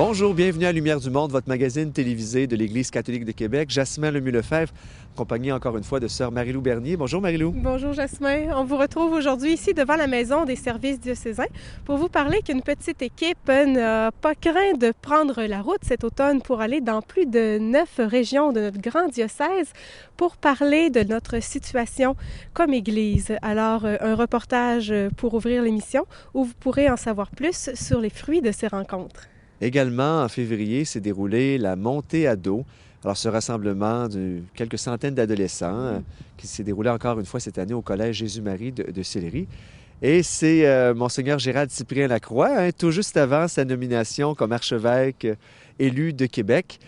Bonjour, bienvenue à Lumière du Monde, votre magazine télévisé de l'Église catholique de Québec. Jasmin Lemieux-Lefebvre, accompagné encore une fois de sœur Marie-Lou Bernier. Bonjour Marie-Lou. Bonjour Jasmin. On vous retrouve aujourd'hui ici devant la maison des services diocésains pour vous parler qu'une petite équipe n'a pas craint de prendre la route cet automne pour aller dans plus de 9 régions de notre grand diocèse pour parler de notre situation comme Église. Alors, un reportage pour ouvrir l'émission où vous pourrez en savoir plus sur les fruits de ces rencontres. Également, en février, s'est déroulée la montée à dos. Alors, ce rassemblement de quelques centaines d'adolescents qui s'est déroulé encore une fois cette année au Collège Jésus-Marie de Sillery. Et c'est Monseigneur Gérald Cyprien Lacroix, tout juste avant sa nomination comme archevêque élu de Québec,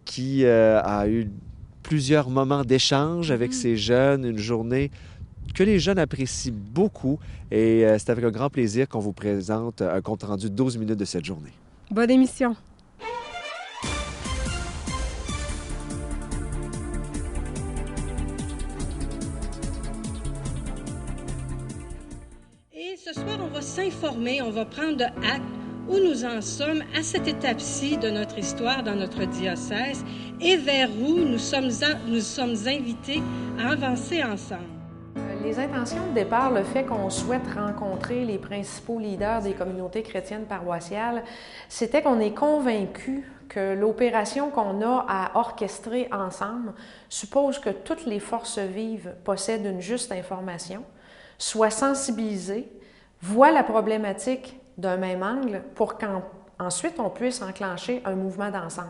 qui a eu plusieurs moments d'échange avec ces jeunes, une journée que les jeunes apprécient beaucoup. Et c'est avec un grand plaisir qu'on vous présente un compte-rendu de 12 minutes de cette journée. Bonne émission! Et ce soir, on va s'informer, on va prendre acte où nous en sommes à cette étape-ci de notre histoire dans notre diocèse et vers où nous sommes invités à avancer ensemble. Les intentions de départ, le fait qu'on souhaite rencontrer les principaux leaders des communautés chrétiennes paroissiales, c'était qu'on est convaincu que l'opération qu'on a à orchestrer ensemble suppose que toutes les forces vives possèdent une juste information, soient sensibilisées, voient la problématique d'un même angle pour qu'ensuite on puisse enclencher un mouvement d'ensemble.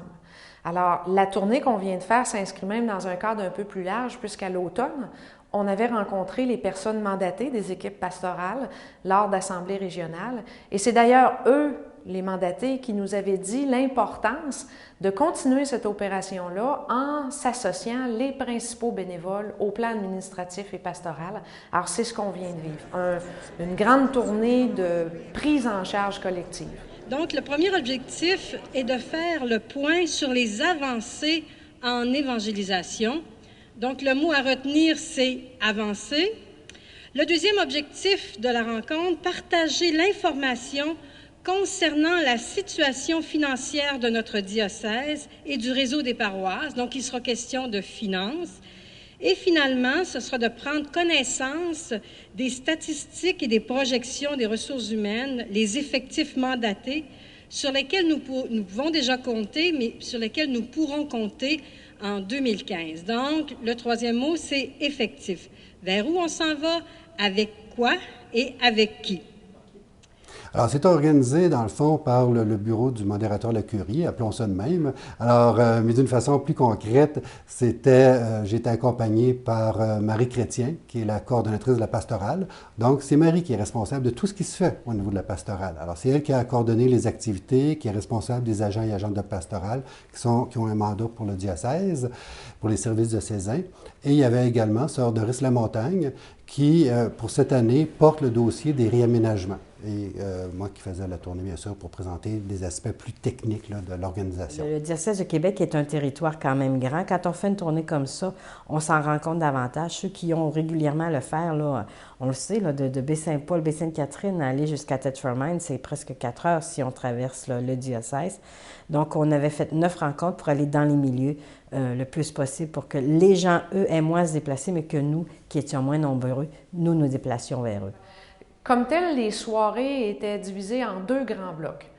Alors, la tournée qu'on vient de faire s'inscrit même dans un cadre un peu plus large, puisqu'à l'automne, on avait rencontré les personnes mandatées des équipes pastorales lors d'assemblées régionales. Et c'est d'ailleurs eux, les mandatés, qui nous avaient dit l'importance de continuer cette opération-là en s'associant les principaux bénévoles au plan administratif et pastoral. Alors, c'est ce qu'on vient de vivre, une grande tournée de prise en charge collective. Donc, le premier objectif est de faire le point sur les avancées en évangélisation. Donc, le mot à retenir, c'est « avancer ». Le deuxième objectif de la rencontre, partager l'information concernant la situation financière de notre diocèse et du réseau des paroisses. Donc, il sera question de finances. Et finalement, ce sera de prendre connaissance des statistiques et des projections des ressources humaines, les effectifs mandatés, sur lesquels nous pouvons déjà compter, mais sur lesquels nous pourrons compter en 2015. Donc, le troisième mot, c'est effectif. Vers où on s'en va, avec quoi et avec qui? Alors, c'est organisé, dans le fond, par le bureau du modérateur La Curie, appelons ça de même. Alors, mais d'une façon plus concrète, j'ai été accompagné par Marie Chrétien, qui est la coordonnatrice de la pastorale. Donc, c'est Marie qui est responsable de tout ce qui se fait au niveau de la pastorale. Alors, c'est elle qui a coordonné les activités, qui est responsable des agents et agentes de pastorale qui ont un mandat pour le diocèse, pour les services diocésains. Et il y avait également Sœur Doris Lamontagne, qui, pour cette année, porte le dossier des réaménagements. Et moi qui faisais la tournée, bien sûr, pour présenter des aspects plus techniques là, de l'organisation. Le diocèse de Québec est un territoire quand même grand. Quand on fait une tournée comme ça, on s'en rend compte davantage. Ceux qui ont régulièrement à le faire, là, on le sait, là, de Baie-Saint-Paul, Baie-Sainte-Catherine, aller jusqu'à Tetford-Mine, c'est presque 4 heures si on traverse là, le diocèse. Donc, on avait fait 9 rencontres pour aller dans les milieux le plus possible pour que les gens, eux, aient moins à se déplacer, mais que nous, qui étions moins nombreux, nous déplacions vers eux. Comme tel, les soirées étaient divisées en 2 grands blocs.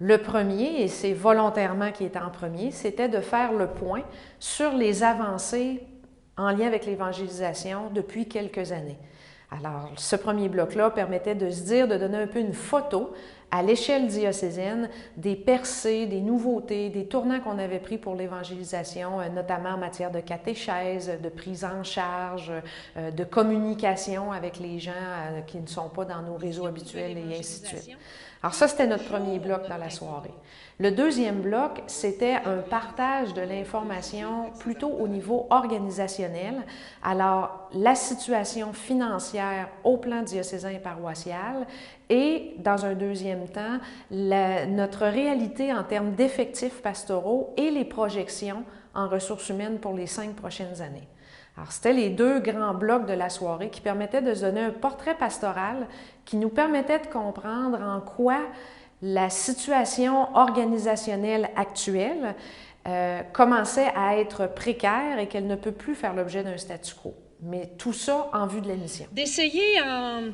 Le premier, et c'est volontairement qui était en premier, c'était de faire le point sur les avancées en lien avec l'évangélisation depuis quelques années. Alors, ce premier bloc-là permettait de se dire, de donner un peu une photo à l'échelle diocésaine des percées, des nouveautés, des tournants qu'on avait pris pour l'évangélisation, notamment en matière de catéchèse, de prise en charge, de communication avec les gens qui ne sont pas dans nos réseaux habituels et ainsi de suite. Alors ça, c'était notre premier bloc dans la soirée. Le deuxième bloc, c'était un partage de l'information plutôt au niveau organisationnel. Alors, la situation financière au plan diocésain et paroissial et, dans un deuxième temps, notre réalité en termes d'effectifs pastoraux et les projections en ressources humaines pour les 5 prochaines années. Alors, c'était les 2 grands blocs de la soirée qui permettaient de se donner un portrait pastoral qui nous permettait de comprendre en quoi la situation organisationnelle actuelle commençait à être précaire et qu'elle ne peut plus faire l'objet d'un statu quo. Mais tout ça en vue de la mission. D'essayer en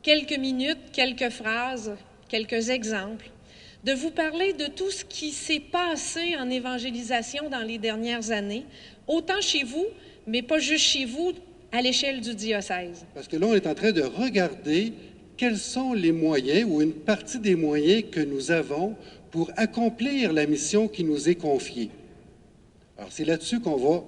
quelques minutes, quelques phrases, quelques exemples, de vous parler de tout ce qui s'est passé en évangélisation dans les dernières années, autant chez vous, mais pas juste chez vous, à l'échelle du diocèse. Parce que là, on est en train de regarder quels sont les moyens ou une partie des moyens que nous avons pour accomplir la mission qui nous est confiée. Alors, c'est là-dessus qu'on va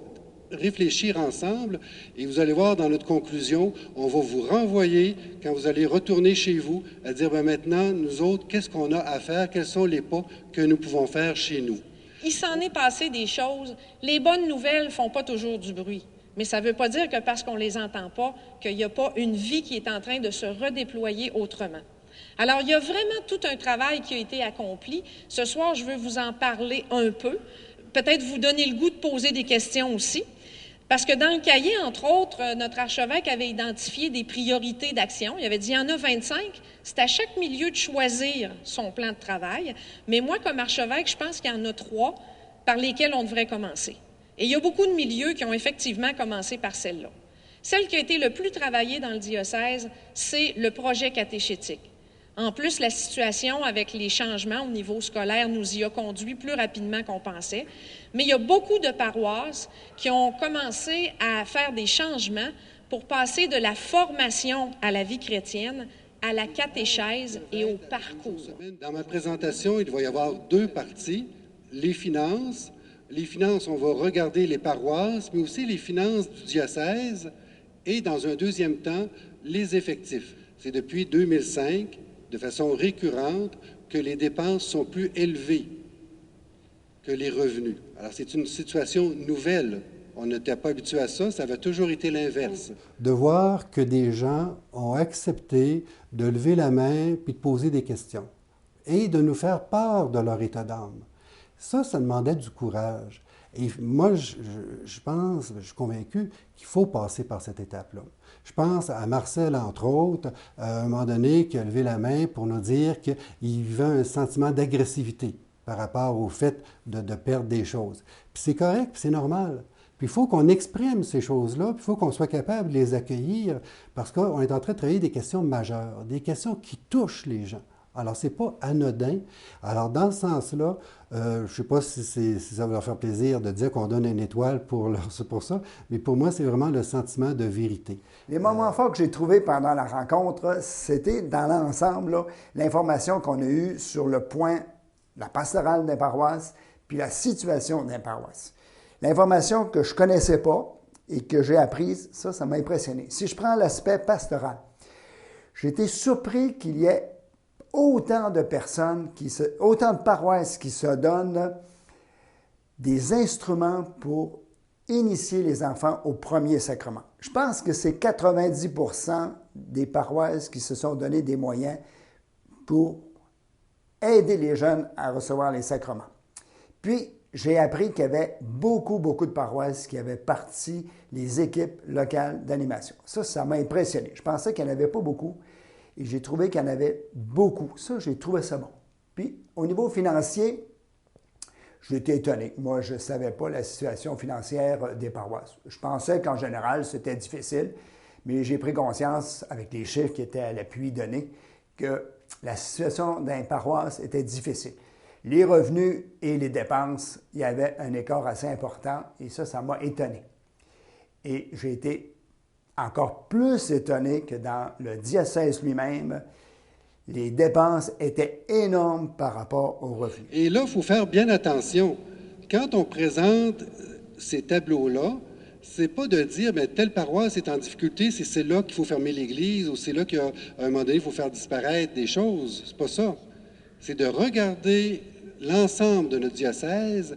réfléchir ensemble et vous allez voir dans notre conclusion, on va vous renvoyer, quand vous allez retourner chez vous, à dire, bien maintenant, nous autres, qu'est-ce qu'on a à faire, quels sont les pas que nous pouvons faire chez nous. Il s'en est passé des choses. Les bonnes nouvelles font pas toujours du bruit. Mais ça ne veut pas dire que parce qu'on ne les entend pas, qu'il n'y a pas une vie qui est en train de se redéployer autrement. Alors, il y a vraiment tout un travail qui a été accompli. Ce soir, je veux vous en parler un peu, peut-être vous donner le goût de poser des questions aussi, parce que dans le cahier, entre autres, notre archevêque avait identifié des priorités d'action. Il avait dit, il y en a 25, c'est à chaque milieu de choisir son plan de travail, mais moi, comme archevêque, je pense qu'il y en a 3 par lesquels on devrait commencer. Et il y a beaucoup de milieux qui ont effectivement commencé par celle-là. Celle qui a été le plus travaillée dans le diocèse, c'est le projet catéchétique. En plus, la situation avec les changements au niveau scolaire nous y a conduit plus rapidement qu'on pensait. Mais il y a beaucoup de paroisses qui ont commencé à faire des changements pour passer de la formation à la vie chrétienne à la catéchèse et au parcours. Dans ma présentation, il va y avoir 2 parties, les finances. Les finances, on va regarder les paroisses, mais aussi les finances du diocèse et, dans un deuxième temps, les effectifs. C'est depuis 2005, de façon récurrente, que les dépenses sont plus élevées que les revenus. Alors, c'est une situation nouvelle. On n'était pas habitué à ça, ça avait toujours été l'inverse. De voir que des gens ont accepté de lever la main puis de poser des questions et de nous faire part de leur état d'âme. Ça demandait du courage. Et moi, je pense, je suis convaincu qu'il faut passer par cette étape-là. Je pense à Marcel, entre autres, à un moment donné, qui a levé la main pour nous dire qu'il vivait un sentiment d'agressivité par rapport au fait de perdre des choses. Puis c'est correct, puis c'est normal. Puis il faut qu'on exprime ces choses-là, puis il faut qu'on soit capable de les accueillir, parce qu'on est en train de travailler des questions majeures, des questions qui touchent les gens. Alors, ce n'est pas anodin. Alors, dans ce sens-là, je ne sais pas si ça va leur faire plaisir de dire qu'on donne une étoile pour ça, mais pour moi, c'est vraiment le sentiment de vérité. Les moments forts que j'ai trouvés pendant la rencontre, c'était dans l'ensemble, l'information qu'on a eue sur le point, la pastorale des paroisses, puis la situation des paroisses. L'information que je ne connaissais pas et que j'ai apprise, ça m'a impressionné. Si je prends l'aspect pastoral, j'ai été surpris qu'il y ait autant de personnes, autant de paroisses qui se donnent des instruments pour initier les enfants au premier sacrement. Je pense que c'est 90% des paroisses qui se sont donné des moyens pour aider les jeunes à recevoir les sacrements. Puis, j'ai appris qu'il y avait beaucoup de paroisses qui avaient parti les équipes locales d'animation. Ça m'a impressionné. Je pensais qu'il n'y en avait pas beaucoup. Et j'ai trouvé qu'il y en avait beaucoup. Ça, j'ai trouvé ça bon. Puis, au niveau financier, j'étais étonné. Moi, je ne savais pas la situation financière des paroisses. Je pensais qu'en général, c'était difficile, mais j'ai pris conscience, avec les chiffres qui étaient à l'appui donnés, que la situation d'un paroisse était difficile. Les revenus et les dépenses, il y avait un écart assez important, et ça m'a étonné. Et j'ai été encore plus étonné que dans le diocèse lui-même, les dépenses étaient énormes par rapport aux revenus. Et là, il faut faire bien attention. Quand on présente ces tableaux-là, c'est pas de dire, bien, telle paroisse est en difficulté, c'est là qu'il faut fermer l'église, ou c'est là qu'à un moment donné, il faut faire disparaître des choses. C'est pas ça. C'est de regarder l'ensemble de notre diocèse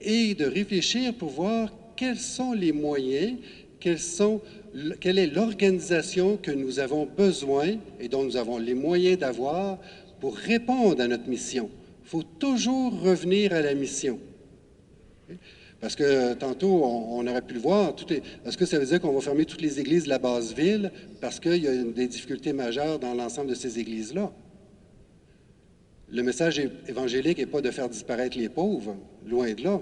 et de réfléchir pour voir quels sont les moyens, quelle est l'organisation que nous avons besoin et dont nous avons les moyens d'avoir pour répondre à notre mission. Il faut toujours revenir à la mission. Parce que tantôt, on aurait pu le voir, est-ce que ça veut dire qu'on va fermer toutes les églises de la basse ville parce qu'il y a des difficultés majeures dans l'ensemble de ces églises-là? Le message évangélique n'est pas de faire disparaître les pauvres, loin de là.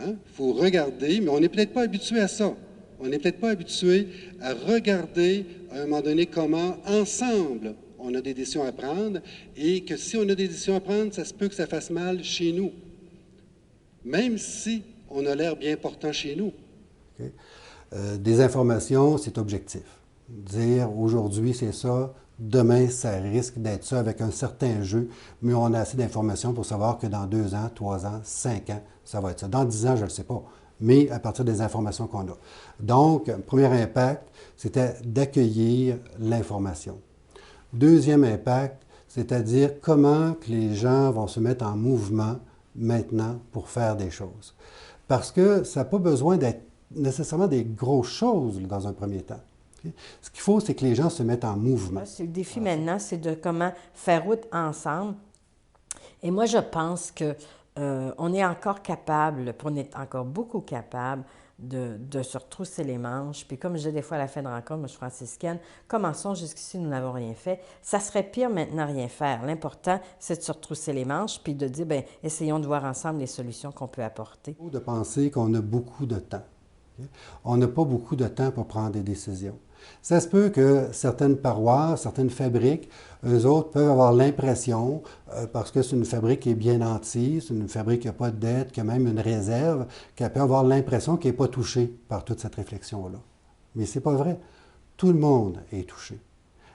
Il faut regarder, mais on n'est peut-être pas habitué à ça. On n'est peut-être pas habitué à regarder, à un moment donné, comment, ensemble, on a des décisions à prendre, et que si on a des décisions à prendre, ça se peut que ça fasse mal chez nous. Même si on a l'air bien portant chez nous. Okay. Des informations, c'est objectif. Dire aujourd'hui c'est ça, demain ça risque d'être ça avec un certain jeu, mais on a assez d'informations pour savoir que dans 2 ans, 3 ans, 5 ans, ça va être ça. Dans 10 ans, je ne le sais pas, mais à partir des informations qu'on a. Donc, premier impact, c'était d'accueillir l'information. Deuxième impact, c'est-à-dire comment que les gens vont se mettre en mouvement maintenant pour faire des choses. Parce que ça n'a pas besoin d'être nécessairement des grosses choses là, dans un premier temps. Okay? Ce qu'il faut, c'est que les gens se mettent en mouvement. C'est le défi maintenant, c'est de comment faire route ensemble. Et moi, je pense que on est encore capable, on est encore beaucoup capable de se retrousser les manches. Puis comme je dis des fois à la fin de rencontre, moi je suis franciscaine, commençons jusqu'ici, nous n'avons rien fait. Ça serait pire maintenant rien faire. L'important, c'est de se retrousser les manches puis de dire, bien, essayons de voir ensemble les solutions qu'on peut apporter. De penser qu'on a beaucoup de temps. Okay? On n'a pas beaucoup de temps pour prendre des décisions. Ça se peut que certaines paroisses, certaines fabriques, eux autres peuvent avoir l'impression, parce que c'est une fabrique qui est bien nantie, c'est une fabrique qui n'a pas de dette, qui a même une réserve, qu'elle peut avoir l'impression qu'elle n'est pas touchée par toute cette réflexion-là. Mais ce n'est pas vrai. Tout le monde est touché.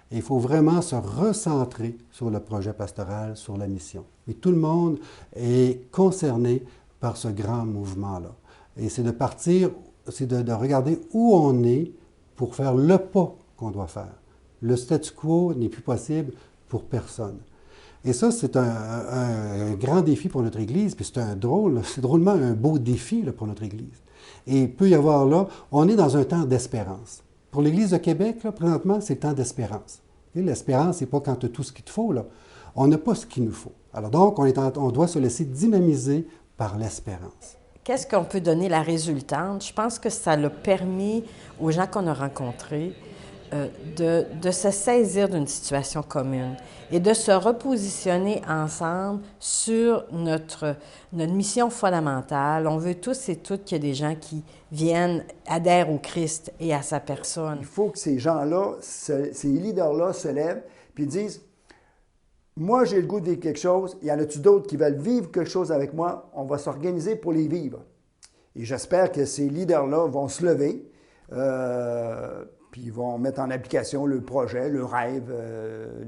Et il faut vraiment se recentrer sur le projet pastoral, sur la mission. Mais tout le monde est concerné par ce grand mouvement-là. Et c'est de partir, c'est de regarder où on est pour faire le pas qu'on doit faire. Le statu quo n'est plus possible pour personne. Et ça, c'est un grand défi pour notre Église, puis c'est drôlement un beau défi là, pour notre Église. Et il peut y avoir là, on est dans un temps d'espérance. Pour l'Église de Québec, là, présentement, c'est le temps d'espérance. L'espérance, c'est pas quand tu as tout ce qu'il te faut, là. On n'a pas ce qu'il nous faut. Alors donc, on doit se laisser dynamiser par l'espérance. Qu'est-ce qu'on peut donner la résultante? Je pense que ça l'a permis aux gens qu'on a rencontrés de se saisir d'une situation commune et de se repositionner ensemble sur notre mission fondamentale. On veut tous et toutes qu'il y ait des gens qui adhèrent au Christ et à sa personne. Il faut que ces gens-là, ces leaders-là se lèvent et disent « Moi, j'ai le goût de vivre quelque chose. Y en a-tu d'autres qui veulent vivre quelque chose avec moi? On va s'organiser pour les vivre. » Et j'espère que ces leaders-là vont se lever puis ils vont mettre en application le projet, le rêve,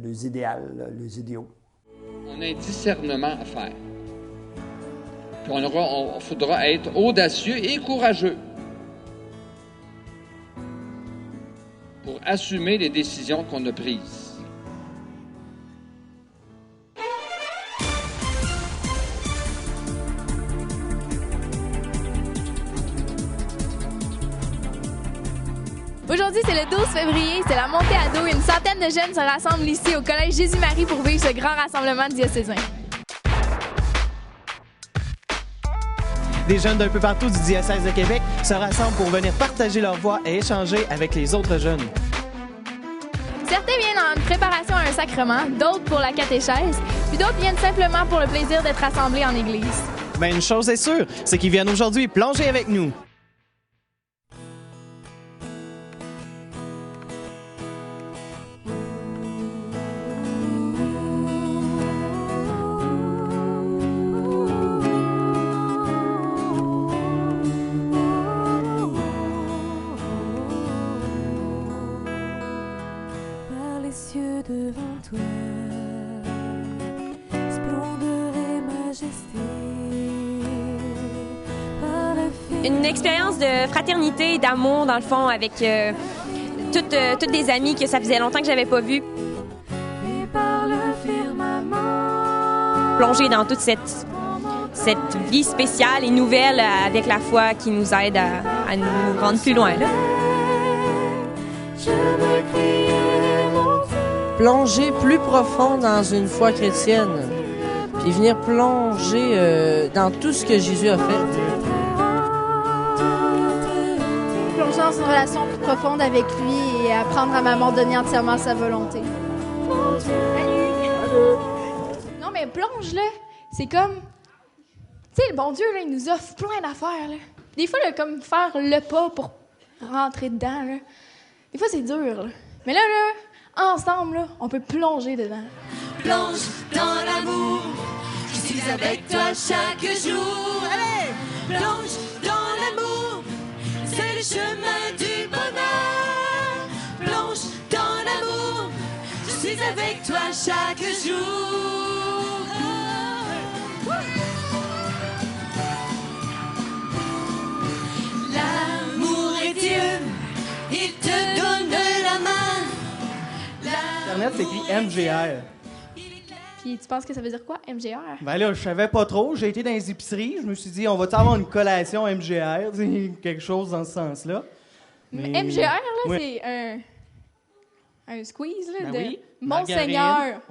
les idéaux, les idéaux. On a un discernement à faire. Puis on faudra être audacieux et courageux pour assumer les décisions qu'on a prises. Aujourd'hui, c'est le 12 février, c'est la montée à dos. Une centaine de jeunes se rassemblent ici au Collège Jésus-Marie pour vivre ce grand rassemblement diocésain. Des jeunes d'un peu partout du diocèse de Québec se rassemblent pour venir partager leur voix et échanger avec les autres jeunes. Certains viennent en préparation à un sacrement, d'autres pour la catéchèse, puis d'autres viennent simplement pour le plaisir d'être rassemblés en Église. Ben une chose est sûre, c'est qu'ils viennent aujourd'hui plonger avec nous. Devant toi, splendeur et majesté. Une expérience de fraternité et d'amour, dans le fond, avec toutes des amies que ça faisait longtemps que j'avais pas vues. Et par le firmament. Plonger dans toute cette vie spéciale et nouvelle avec la foi qui nous aide à nous rendre plus loin. Là. Je veux crier mon Dieu. Plonger plus profond dans une foi chrétienne, puis venir plonger dans tout ce que Jésus a fait. Plonger dans une relation plus profonde avec lui et apprendre à m'abandonner entièrement à sa volonté. mais plonge, là, c'est comme... Tu sais, le bon Dieu, là, il nous offre plein d'affaires, là. Des fois, là, comme faire le pas pour rentrer dedans, là. Des fois, c'est dur, là. Mais là, ensemble, là, on peut plonger dedans. Plonge dans l'amour, je suis avec toi chaque jour. Allez! Plonge dans l'amour, c'est le chemin du bonheur. Plonge dans l'amour, je suis avec toi chaque jour. L'amour est Dieu, il te donne la main. Internet, c'est écrit MGR. Puis tu penses que ça veut dire quoi, MGR? Ben là, je savais pas trop. J'ai été dans les épiceries. Je me suis dit, on va-tu avoir une collation MGR? Quelque chose dans ce sens-là. Mais MGR, là, ouais. C'est un squeeze, là, Ben de oui, Monseigneur.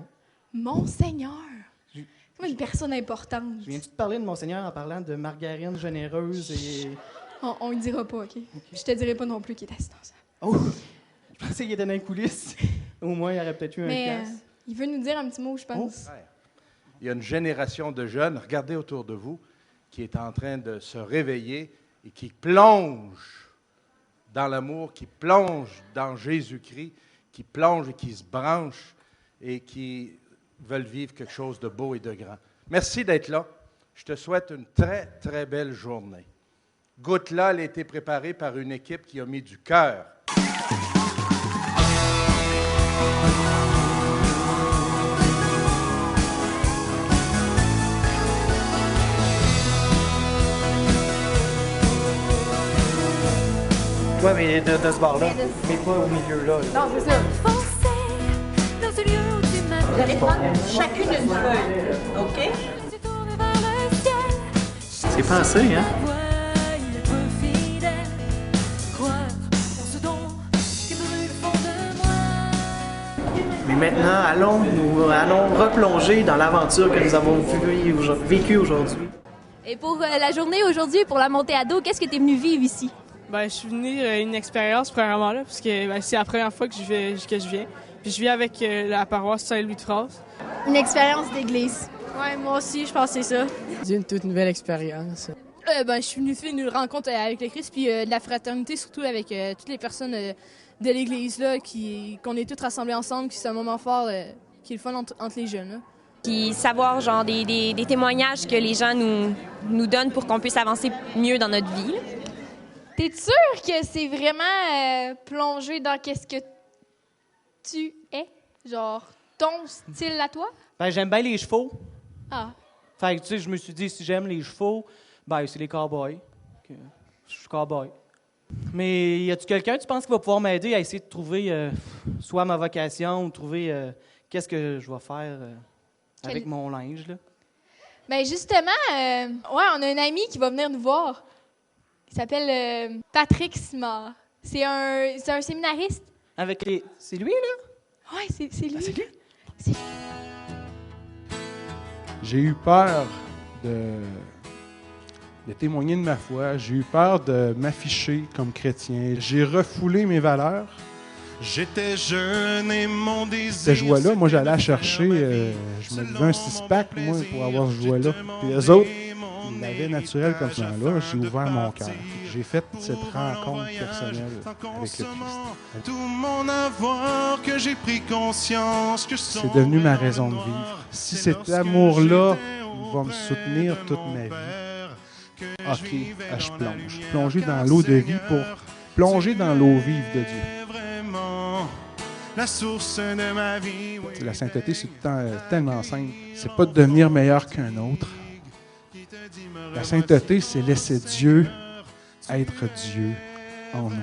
Monseigneur. C'est comme une personne importante. Je viens-tu te parler de Monseigneur en parlant de margarine généreuse et... On le dira pas, OK? Je te dirai pas non plus qu'il est assis dans ça. Oh! Je pensais qu'il était dans les coulisses. Au moins, il aurait peut-être eu un casse. Il veut nous dire un petit mot, je pense. Oh. Il y a une génération de jeunes, regardez autour de vous, qui est en train de se réveiller et qui plonge dans l'amour, qui plonge dans Jésus-Christ, qui plonge et qui se branche et qui veulent vivre quelque chose de beau et de grand. Merci d'être là. Je te souhaite une très, très belle journée. Goutte-là, elle a été préparée par une équipe qui a mis du cœur. Ouais, mais de ce bord-là, mais pas au milieu, là. Non, c'est ça. Vous allez prendre chacune une feuille, OK? C'est pensé, hein? Mais maintenant, allons replonger dans l'aventure que nous avons vécue aujourd'hui. Et pour la journée aujourd'hui, pour la montée à dos, qu'est-ce que tu es venu vivre ici? Ben, je suis venu une expérience premièrement là, parce que c'est la première fois que je viens. Puis je viens avec la paroisse Saint-Louis-de-France. Une expérience d'église. Ouais, moi aussi, je pense que c'est ça. C'est une toute nouvelle expérience. Je suis venu faire une rencontre avec le Christ, puis de la fraternité, surtout avec toutes les personnes de l'église, là, qu'on est tous rassemblés ensemble, qui c'est un moment fort, qui est le fun entre les jeunes. Là. Puis savoir genre des témoignages que les gens nous donnent pour qu'on puisse avancer mieux dans notre vie. Là. T'es sûr que c'est vraiment plongé dans qu'est-ce que tu es? Genre, ton style à toi? Ben, j'aime bien les chevaux. Ah. Fait que, tu sais, je me suis dit, si j'aime les chevaux, ben, c'est les cowboys. Je suis cowboy. Mais y a-tu quelqu'un, tu penses, qui va pouvoir m'aider à essayer de trouver soit ma vocation ou trouver qu'est-ce que je vais faire avec mon linge, là? Ben, justement, on a un ami qui va venir nous voir. Il s'appelle Patrick Simard. C'est un séminariste. Avec les... C'est lui, là? Oui, c'est lui. Ah, c'est lui? J'ai eu peur de témoigner de ma foi. J'ai eu peur de m'afficher comme chrétien. J'ai refoulé mes valeurs. J'étais jeune et mon désir... Cette joie-là, moi, j'allais la chercher. Je me levais un 6-pack, moi, pour avoir cette joie-là. Puis eux autres, ils l'avaient naturel comme ça. Là, j'ai ouvert mon cœur. J'ai fait cette rencontre personnelle avec le Christ. Tout mon avoir que j'ai pris conscience que c'est devenu ma raison de vivre. Si cet amour-là va me soutenir toute ma vie, OK, je plonge. Plonger dans l'eau de vie pour plonger dans l'eau vive de Dieu. La source de ma vie. La sainteté, c'est tellement simple. C'est pas de devenir meilleur qu'un autre. La sainteté, c'est laisser Dieu être Dieu en nous.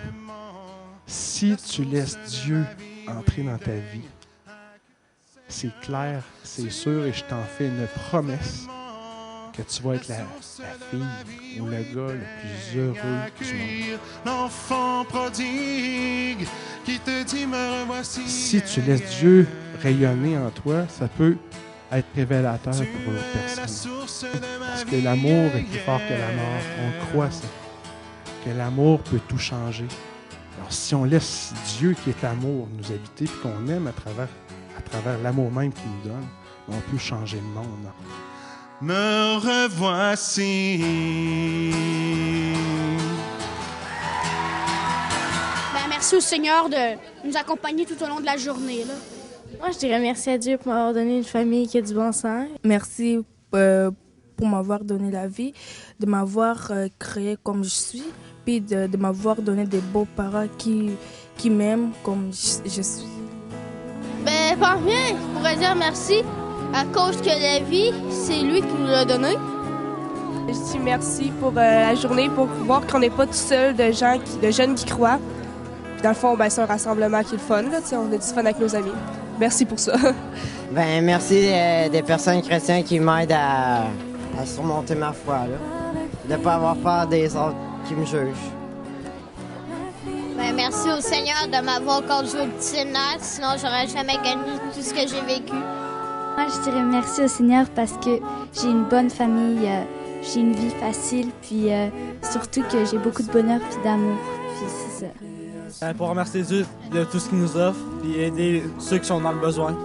Si tu laisses Dieu entrer dans ta vie, c'est clair, c'est sûr, et je t'en fais une promesse que tu vas être la fille ou le gars le plus heureux du monde. L'enfant prodigue qui te dit me revoici. Si tu laisses Dieu rayonner en toi, ça peut être révélateur pour l'autre personne. Parce que l'amour est plus fort que la mort. On croit ça. Que l'amour peut tout changer. Alors si on laisse Dieu qui est amour nous habiter, puis qu'on aime à travers l'amour même qu'il nous donne, on peut changer le monde. Me revoici. Merci au Seigneur de nous accompagner tout au long de la journée. Là. Moi, je dirais merci à Dieu pour m'avoir donné une famille qui a du bon sens. Merci pour m'avoir donné la vie, de m'avoir créé comme je suis, puis de m'avoir donné des beaux parents qui m'aiment comme je suis. Ben, bien, je pourrais dire merci à cause que la vie, c'est lui qui nous l'a donné. Je dis merci pour la journée, pour voir qu'on n'est pas tout seul de jeunes qui croient. Puis dans le fond, ben, c'est un rassemblement qui est le fun. Là, on a du fun avec nos amis. Merci pour ça. Ben, merci des personnes chrétiennes qui m'aident à surmonter ma foi. Là. De ne pas avoir peur des autres qui me jugent. Ben, merci au Seigneur de m'avoir conduit au petit séminaire, sinon j'aurais jamais gagné tout ce que j'ai vécu. Moi, je dirais merci au Seigneur parce que j'ai une bonne famille, j'ai une vie facile, puis surtout que j'ai beaucoup de bonheur et d'amour. Puis c'est ça. Pour remercier Dieu de tout ce qu'il nous offre, puis aider ceux qui sont dans le besoin.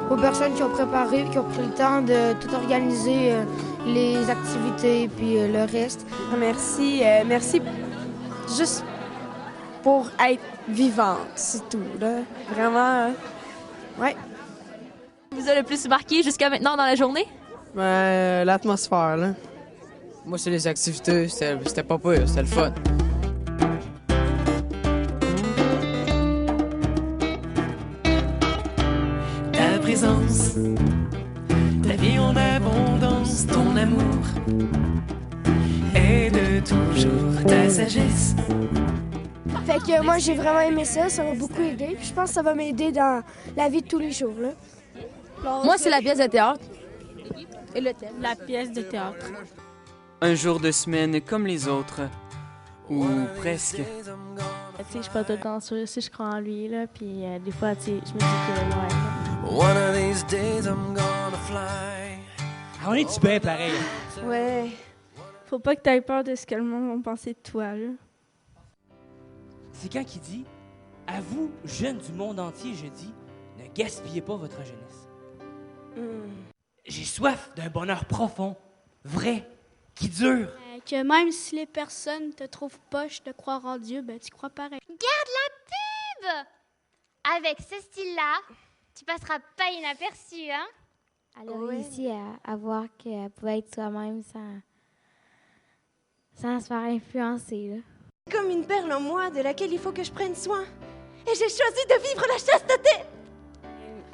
Aux personnes qui ont préparé, qui ont pris le temps de tout organiser, les activités, puis le reste. Merci juste pour être vivante, c'est tout, là. Vraiment, ouais. Vous a le plus marqué jusqu'à maintenant dans la journée? L'atmosphère, là. Moi, c'est les activités, c'était pas pire, c'était le fun. Ta présence, la vie en abondance, ton amour et de toujours ta sagesse. Fait que moi, j'ai vraiment aimé ça m'a beaucoup aidé. Puis je pense que ça va m'aider dans la vie de tous les jours, là. Moi, c'est la pièce de théâtre. Et le thème? La pièce de théâtre. Un jour de semaine comme les autres, ou presque. Tu sais, je suis pas tout le temps sûre si je crois en lui, là, puis des fois, tu sais, je me dis que ouais. One of these days I'm gonna fly. On est-tu bien pareil? Ouais. Faut pas que t'aies peur de ce que le monde va penser de toi, là. C'est quand il dit « À vous, jeunes du monde entier, je dis, ne gaspillez pas votre jeunesse. J'ai soif d'un bonheur profond, vrai, qui dure. Que même si les personnes te trouvent poche de croire en Dieu, ben tu crois pareil. Garde la pub! Avec ce style-là, tu passeras pas inaperçu, hein? Elle a réussi à voir qu'elle pouvait être soi-même sans se faire influencer, là. Comme une perle en moi de laquelle il faut que je prenne soin. Et j'ai choisi de vivre la chasteté.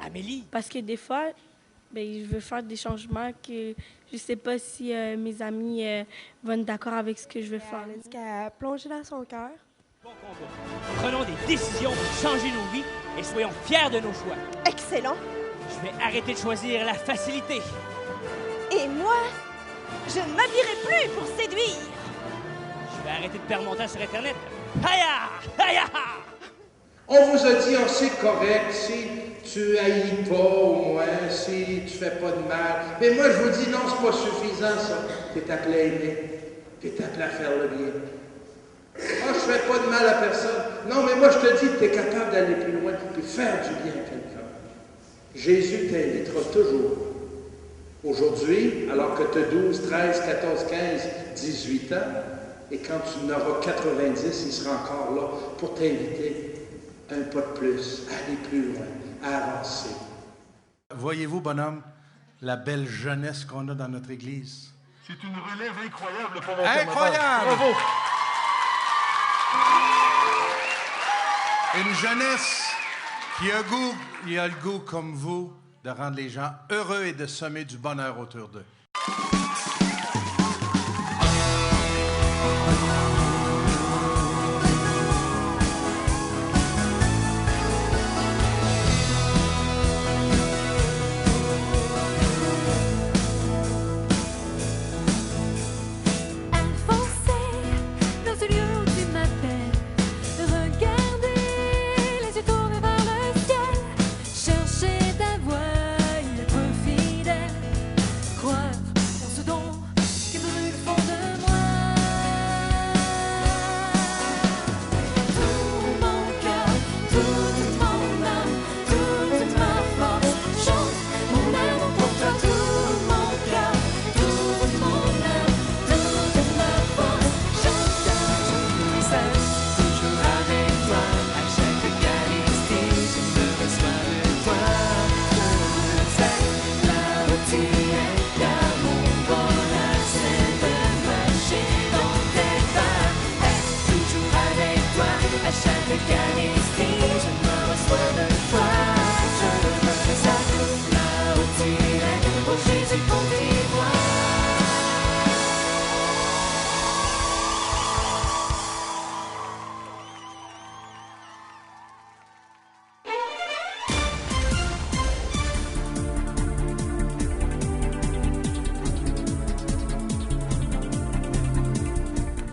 Amélie! Parce que des fois, je veux faire des changements que je sais pas si mes amis vont être d'accord avec ce que je veux faire. Elle a dit qu'elle plonger dans son cœur. Bon combat. Prenons des décisions pour changer nos vies et soyons fiers de nos choix. Excellent. Je vais arrêter de choisir la facilité. Et moi, je ne m'habillerai plus pour séduire. Je vais arrêter de perdre mon temps sur Internet. Haya! Haya! On vous a dit, c'est correct, si tu haïs pas au moins, si tu fais pas de mal. Mais moi, je vous dis, non, c'est pas suffisant, ça. T'es appelé à aimer. T'es appelé à faire le bien. Ah, je fais pas de mal à personne. Non, mais moi, je te dis que t'es capable d'aller plus loin et faire du bien à quelqu'un. Jésus t'invitera toujours. Aujourd'hui, alors que tu as 12, 13, 14, 15, 18 ans, et quand tu en auras 90, il sera encore là pour t'inviter un pas de plus, à aller plus loin, à avancer. Voyez-vous, bonhomme, la belle jeunesse qu'on a dans notre Église? C'est une relève incroyable pour mon Incroyable! Bravo! Une jeunesse qui a le goût, comme vous, de rendre les gens heureux et de semer du bonheur autour d'eux. Chercher ta voix, être fidèle, croire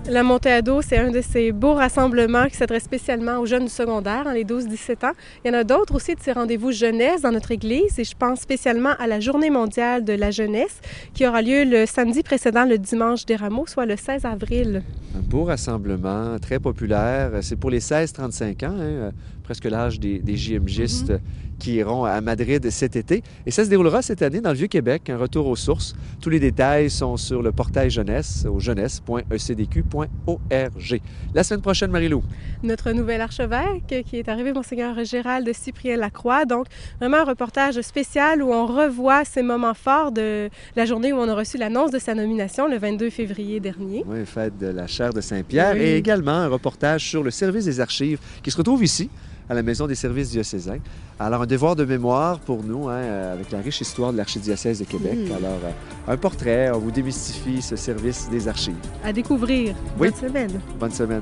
La montée à dos, c'est un de ces beaux rassemblements qui s'adresse spécialement aux jeunes du secondaire, les 12-17 ans. Il y en a d'autres aussi de ces rendez-vous jeunesse dans notre église et je pense spécialement à la Journée mondiale de la jeunesse qui aura lieu le samedi précédent le dimanche des Rameaux, soit le 16 avril. Un beau rassemblement, très populaire. C'est pour les 16-35 ans, presque l'âge des JMJistes qui iront à Madrid cet été. Et ça se déroulera cette année dans le Vieux-Québec, un retour aux sources. Tous les détails sont sur le portail jeunesse au jeunesse.ecdq.org. La semaine prochaine, Marie-Lou. Notre nouvel archevêque qui est arrivé, Monseigneur Gérald Cyprien Lacroix. Donc, vraiment un reportage spécial où on revoit ces moments forts de la journée où on a reçu l'annonce de sa nomination le 22 février dernier. Oui, fête de la chaire de Saint-Pierre. Oui. Et également un reportage sur le service des archives qui se retrouve ici, à la Maison des services diocésains. Alors, un devoir de mémoire pour nous, avec la riche histoire de l'archidiocèse de Québec. Alors, un portrait, on vous démystifie ce service des archives. À découvrir. Oui. Bonne semaine. Bonne semaine.